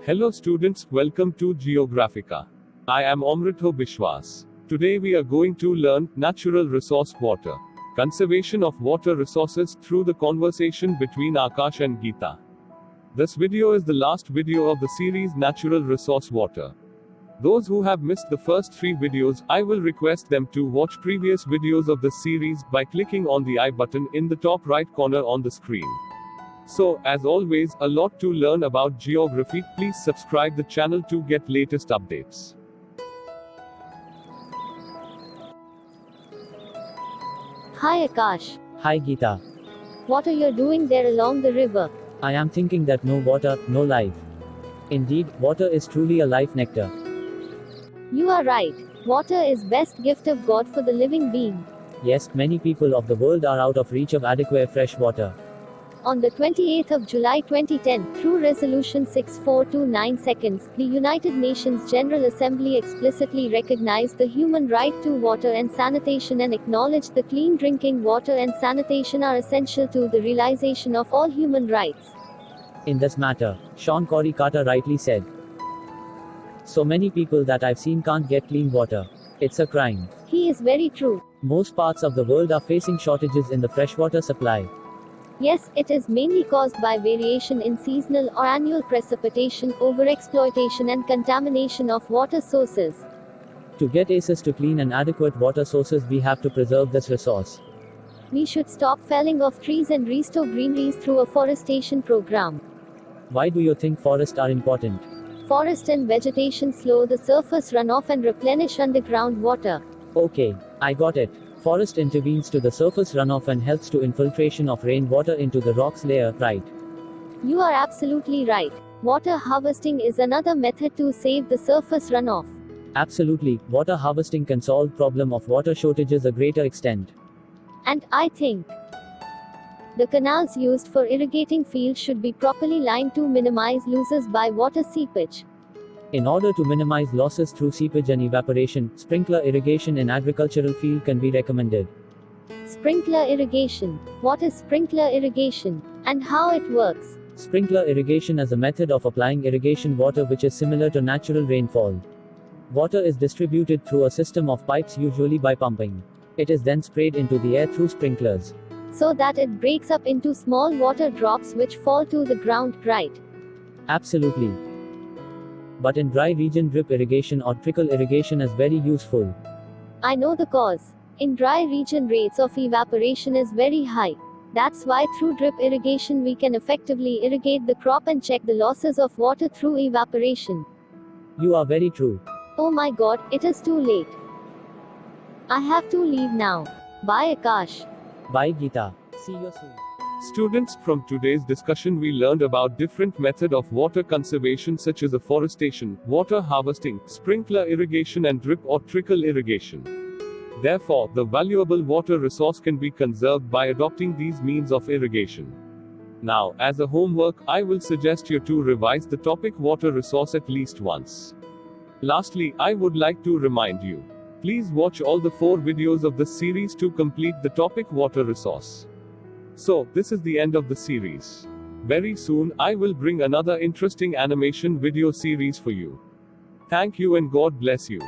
Hello students, welcome to Geographica. I am Amrito Bishwas. Today we are going to learn natural resource water. Conservation of water resources through the conversation between Akash and Geeta. This video is the last video of the series Natural Resource Water. Those who have missed the first 3 videos, I will request them to watch previous videos of this series by clicking on the I button in the top right corner on the screen. So, as always, a lot to learn about geography. Please subscribe the channel to get latest updates. Hi Akash. Hi Geeta. What are you doing there along the river? I am thinking that no water, no life. Indeed, water is truly a life nectar. You are right. Water is best gift of God for the living being. Yes, many people of the world are out of reach of adequate fresh water. On the 28th of July 2010, through Resolution 6429 seconds, the United Nations General Assembly explicitly recognized the human right to water and sanitation and acknowledged that clean drinking water and sanitation are essential to the realization of all human rights. In this matter, Sean Corey Carter rightly said, "So many people that I've seen can't get clean water. It's a crime." He is very true. Most parts of the world are facing shortages in the freshwater supply. Yes, it is mainly caused by variation in seasonal or annual precipitation, overexploitation and contamination of water sources. To get access to clean and adequate water sources, we have to preserve this resource. We should stop felling of trees and restore greeneries through a forestation program. Why do you think forests are important? Forest and vegetation slow the surface runoff and replenish underground water. Okay, I got it. Forest intervenes to the surface runoff and helps to infiltration of rainwater into the rocks layer, right? You are absolutely right. Water harvesting is another method to save the surface runoff. Absolutely, water harvesting can solve problem of water shortages a greater extent. And I think the canals used for irrigating fields should be properly lined to minimize losses by water seepage. In order to minimize losses through seepage and evaporation, sprinkler irrigation in agricultural field can be recommended. Sprinkler irrigation. What is sprinkler irrigation? And how it works? Sprinkler irrigation is a method of applying irrigation water which is similar to natural rainfall. Water is distributed through a system of pipes, usually by pumping. It is then sprayed into the air through sprinklers, so that it breaks up into small water drops which fall to the ground, right? Absolutely. But in dry region, drip irrigation or trickle irrigation is very useful. I know the cause. In dry region, rates of evaporation is very high. That's why through drip irrigation we can effectively irrigate the crop and check the losses of water through evaporation. You are very true. Oh my god, it is too late. I have to leave now. Bye Akash. Bye Geeta. See you soon. Students, from today's discussion we learned about different method of water conservation such as afforestation, water harvesting, sprinkler irrigation and drip or trickle irrigation. Therefore, the valuable water resource can be conserved by adopting these means of irrigation. Now, as a homework, I will suggest you to revise the topic water resource at least once. Lastly, I would like to remind you, please watch all the 4 videos of this series to complete the topic water resource. So, this is the end of the series. Very soon, I will bring another interesting animation video series for you. Thank you and God bless you.